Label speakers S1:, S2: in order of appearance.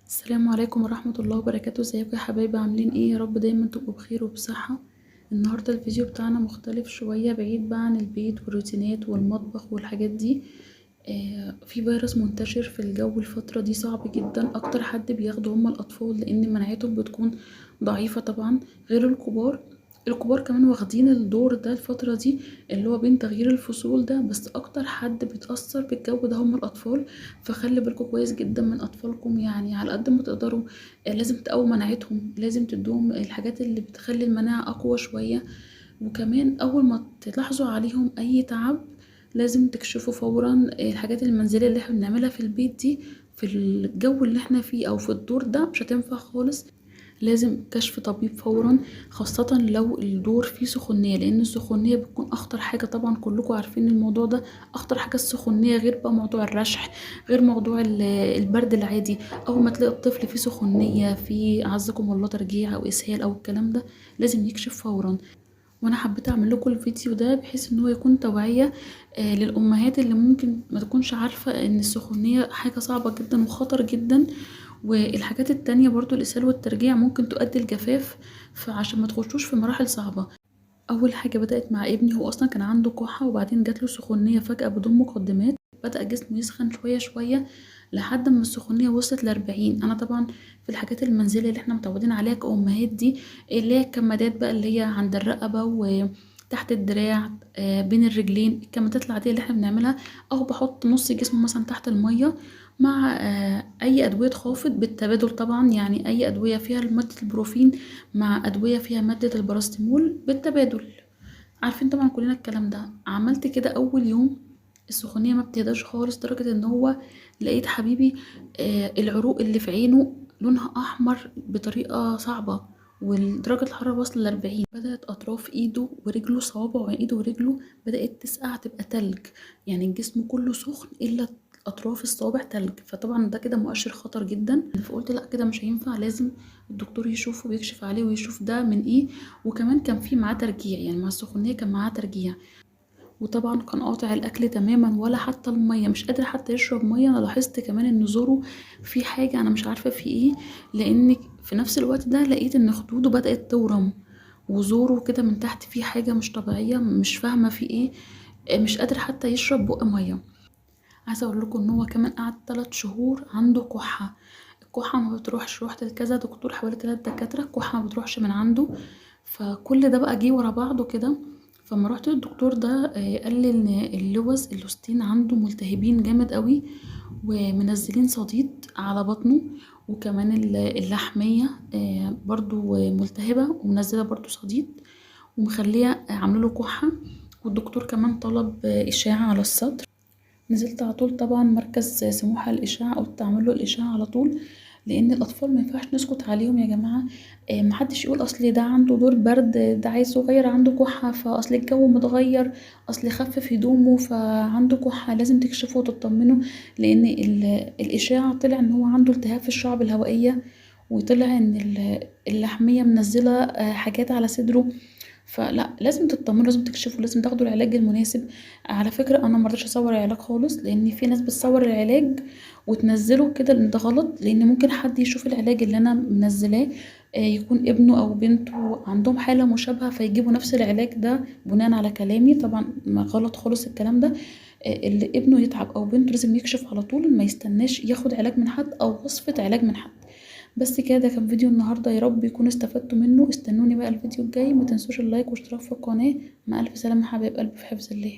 S1: السلام عليكم ورحمة الله وبركاته. ازيكم يا حبايبي؟ عاملين ايه؟ يا رب دايما تبقوا بخير وبصحة. النهاردة الفيديو بتاعنا مختلف شوية، بعيد بقى عن البيت والروتينات والمطبخ والحاجات دي. في فيروس منتشر في الجو الفترة دي صعب جدا، اكتر حد بياخده هما الاطفال لان مناعتهم بتكون ضعيفة طبعا غير الكبار. الكبار كمان واخدين الدور ده الفترة دي، اللي هو بين تغيير الفصول ده، بس اكتر حد بيتأثر بالجو ده هما الاطفال. فخلي بالكم كويس جدا من اطفالكم، يعني على قد ما تقدروا لازم تقووا مناعتهم، لازم تدوهم الحاجات اللي بتخلي المناعة اقوى شوية. وكمان اول ما تلاحظوا عليهم اي تعب لازم تكشفوا فورا. الحاجات المنزلية اللي احنا بنعملها في البيت دي في الجو اللي احنا فيه او في الدور ده مش هتنفع خالص، لازم كشف طبيب فورا، خاصة لو الدور فيه سخونية، لان السخونية بتكون اخطر حاجة. طبعا كلكم عارفين الموضوع ده، اخطر حاجة السخونية، غير بقى موضوع الرشح، غير موضوع البرد العادي. اول ما تلاقي الطفل فيه سخونية، فيه اعزكم الله ترجيع او اسهال او الكلام ده، لازم يكشف فورا. وانا حبيت اعمل لكم الفيديو ده بحيث ان هو يكون توعية للامهات اللي ممكن ما تكونش عارفة ان السخونية حاجة صعبة جدا وخطر جدا. والحاجات التانية برضو الاسهال والترجيع ممكن تؤدي الجفاف، فعشان ما تخشوش في مراحل صعبة. اول حاجة بدأت مع ابني، هو اصلا كان عنده كحة وبعدين جات له سخونية فجأة بدون مقدمات، بدأ جسمه يسخن شوية شوية لحد ما السخونية وصلت ل40. انا طبعا في الحاجات المنزلية اللي احنا متعودين عليها كأمهات دي، اللي هي الكمادات بقى اللي هي عند الرقبة وتحت الدراع، بين الرجلين، الكمادات العادية اللي احنا بنعملها، او بحط نص جسمه مثلا تحت المية مع اي ادوية خافض بالتبادل طبعا، يعني اي ادوية فيها مادة البروفين مع ادوية فيها مادة البراستيمول بالتبادل. عارفين طبعا كلنا الكلام ده. عملت كده اول يوم، السخونية ما بتهداش خالص، لدرجة ان هو لقيت حبيبي العروق اللي في عينه لونها احمر بطريقة صعبة، ودرجة الحرارة واصلة ل40. بدأت أطراف إيده ورجله، صوابع إيده ورجله بدأت تسقع تبقى تلج، يعني الجسم كله سخن إلا أطراف الصوابع تلج. فطبعا ده كده مؤشر خطر جدا، فقلت لا كده مش هينفع، لازم الدكتور يشوفه ويكشف عليه ويشوف ده من إيه. وكمان كان في معاه ترجيع، يعني مع السخونية كان معاه ترجيع. وطبعا كان قاطع الاكل تماما ولا حتى الميه، مش قادر حتى يشرب ميه. انا لاحظت كمان ان زوره في حاجه انا مش عارفه في ايه، لان في نفس الوقت ده لقيت ان خدوده بدات تورم، وزوره كده من تحت في حاجه مش طبيعيه، مش فاهمه في ايه. مش قادر حتى يشرب بق ميه. عايزه اقول لكم ان هو كمان قعد 3 شهور عنده كحه. الكحه ما بتروحش، روحت لكذا دكتور، حوالي 3 دكاتره، الكحه ما بتروحش من عنده. فكل ده بقى جه ورا بعضه كده. فما رحت للدكتور ده قال لي ان اللوستين عنده ملتهبين جامد قوي، ومنزلين صديد على بطنه. وكمان اللحمية برضو ملتهبة ومنزلة برضو صديد، ومخليه عامله له كحة. والدكتور كمان طلب إشاعة على الصدر. نزلت على طول طبعا مركز سموحة للإشعة، قلت أعمل له الإشعة على طول، لأن الأطفال ما ينفعش نسكت عليهم يا جماعة. محدش يقول أصل ده عنده دور برد، ده عيل صغير عنده كحة، فأصل الجو متغير، أصل خفف هدومه فعنده كحة. لازم تكشفوا وتطمنوا، لأن الإشاعة طلع إن هو عنده التهاب في الشعب الهوائية، وطلع إن اللحمية منزلة حاجات على صدره. فلا، لازم تطمنوا، لازم تكشفوا، لازم تاخدوا العلاج المناسب. على فكرة انا مرضتش اصور العلاج خالص، لان في ناس بتصور العلاج وتنزله كده، لان ده غلط، لان ممكن حد يشوف العلاج اللي انا منزلاه يكون ابنه او بنته عندهم حالة مشابهة، فيجيبوا نفس العلاج ده بناء على كلامي. طبعا غلط خالص الكلام ده. اللي ابنه يتعب او بنته لازم يكشف على طول، ما يستناش ياخد علاج من حد او وصفة علاج من حد. بس كده، ده كان فيديو النهاردة، يا رب يكونوا استفدتوا منه. استنوني بقى الفيديو الجاي، ما تنسوش اللايك واشتراك في القناة. مع ألف سلامة حبايب قلبي، في حفظ الله.